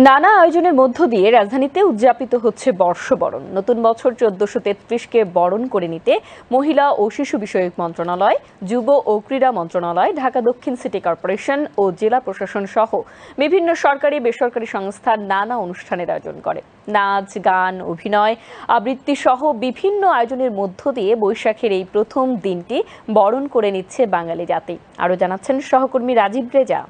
নানা আয়োজনের মধ্য দিয়ে রাজধানীতে উদযাপিত হচ্ছে বর্ষবরণ। নতুন বছর 1433-কে বরণ করে নিতে মহিলা ও শিশু বিষয়ক মন্ত্রণালয়, যুব ও ক্রীড়া মন্ত্রণালয়, ঢাকা দক্ষিণ সিটি কর্পোরেশন ও জেলা প্রশাসন সহ বিভিন্ন সরকারি বেসরকারি সংস্থা নানা অনুষ্ঠানের আয়োজন করে। নাচ, গান, অভিনয়, আবৃত্তি সহ বিভিন্ন আয়োজনের মধ্য দিয়ে বৈশাখের এই প্রথম দিনটি বরণ করে নিচ্ছে বাঙালি জাতি। আরও জানাচ্ছেন সহকর্মী রাজীব রেজা।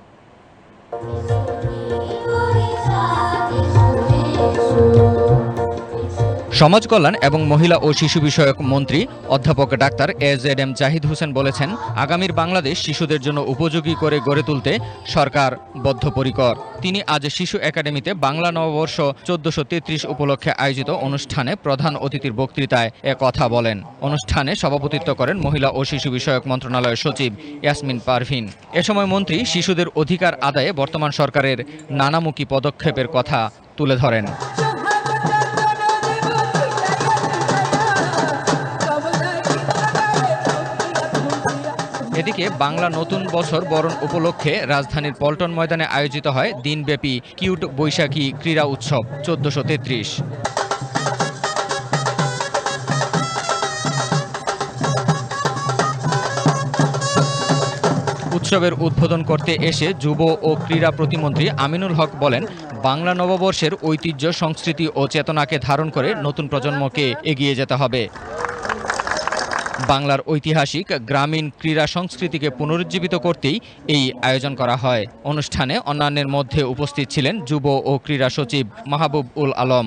সমাজ কল্যাণ এবং মহিলা ও শিশু বিষয়ক মন্ত্রী অধ্যাপক ডাক্তার AZM জাহিদ হোসেন বলেছেন, আগামীর বাংলাদেশ শিশুদের জন্য উপযোগী করে গড়ে তুলতে সরকার বদ্ধপরিকর। তিনি আজ শিশু একাডেমিতে বাংলা নববর্ষ 1433 উপলক্ষে আয়োজিত অনুষ্ঠানে প্রধান অতিথির বক্তৃতায় কথা বলেন। অনুষ্ঠানে সভাপতিত্ব করেন মহিলা ও শিশু বিষয়ক মন্ত্রণালয়ের সচিব ইয়াসমিন পারভিন। এ সময় মন্ত্রী শিশুদের অধিকার আদায়ে বর্তমান সরকারের নানামুখী পদক্ষেপের কথা তুলে ধরেন। এদিকে বাংলা নতুন বছর বরণ উপলক্ষে রাজধানীর পল্টন ময়দানে আয়োজিত হয় দিনব্যাপী কিউট বৈশাখী ক্রীড়া উৎসব 1433। উৎসবের উদ্বোধন করতে এসে যুব ও ক্রীড়া প্রতিমন্ত্রী আমিনুল হক বলেন, বাংলা নববর্ষের ঐতিহ্য, সংস্কৃতি ও চেতনাকে ধারণ করে নতুন প্রজন্মকে এগিয়ে যেতে হবে। বাংলার ঐতিহাসিক গ্রামীণ ক্রীড়া সংস্কৃতিকে পুনরুজ্জীবিত করতেই এই আয়োজন করা হয়। অনুষ্ঠানে অন্যান্যের মধ্যে উপস্থিত ছিলেন যুব ও ক্রীড়া সচিব মাহবুব উল আলম।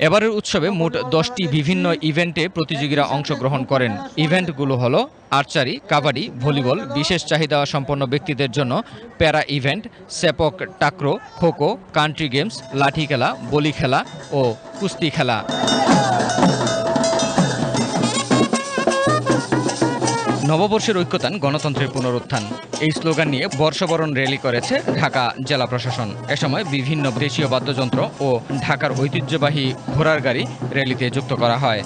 এবারের উৎসবে মোট 10টি বিভিন্ন ইভেন্টে প্রতিযোগীরা অংশগ্রহণ করেন। ইভেন্টগুলো হলো আর্চারি, কাবাডি, ভলিবল, বিশেষ চাহিদা সম্পন্ন ব্যক্তিদের জন্য প্যারা ইভেন্ট, সেপক টাক্রো, খোখো, কান্ট্রি গেমস, লাঠি খেলা, বলি খেলা ও কুস্তি খেলা। নববর্ষের ঐক্যতান, গণতন্ত্রের পুনরুত্থান, এই স্লোগান নিয়ে বর্ষবরণ র্যালি করেছে ঢাকা জেলা প্রশাসন। এ সময় বিভিন্ন দেশীয় বাদ্যযন্ত্র ও ঢাকার ঐতিহ্যবাহী ঘোড়ার গাড়ি র্যালিতে যুক্ত করা হয়।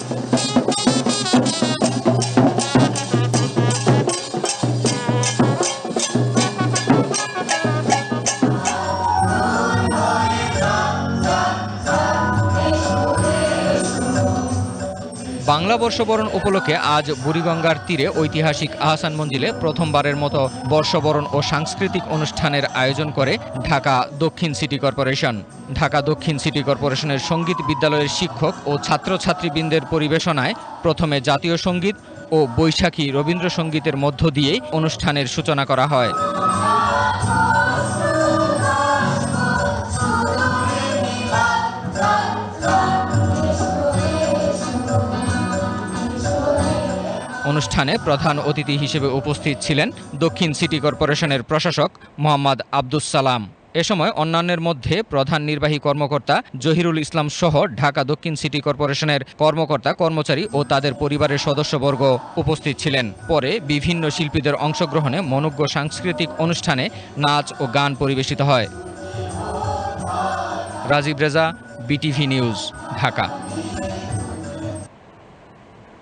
বাংলা বর্ষবরণ উপলক্ষে আজ বুড়িগঙ্গার তীরে ঐতিহাসিক আহসান মঞ্জিলে প্রথমবারের মতো বর্ষবরণ ও সাংস্কৃতিক অনুষ্ঠানের আয়োজন করে ঢাকা দক্ষিণ সিটি কর্পোরেশন। ঢাকা দক্ষিণ সিটি কর্পোরেশনের সঙ্গীত বিদ্যালয়ের শিক্ষক ও ছাত্রছাত্রীবৃন্দের পরিবেশনায় প্রথমে জাতীয় সঙ্গীত ও বৈশাখী রবীন্দ্রসঙ্গীতের মধ্য দিয়ে অনুষ্ঠানের সূচনা করা হয়। অনুষ্ঠানে প্রধান অতিথি হিসেবে উপস্থিত ছিলেন দক্ষিণ সিটি কর্পোরেশনের প্রশাসক মোহাম্মদ আব্দুস সালাম। এ সময় অন্যান্যের মধ্যে প্রধান নির্বাহী কর্মকর্তা জহিরুল ইসলাম সহ ঢাকা দক্ষিণ সিটি কর্পোরেশনের কর্মকর্তা, কর্মচারী ও তাদের পরিবারের সদস্যবর্গ উপস্থিত ছিলেন। পরে বিভিন্ন শিল্পীদের অংশগ্রহণে মনোজ্ঞ সাংস্কৃতিক অনুষ্ঠানে নাচ ও গান পরিবেশিত হয়। Rajib Reza, BTV news, Dhaka.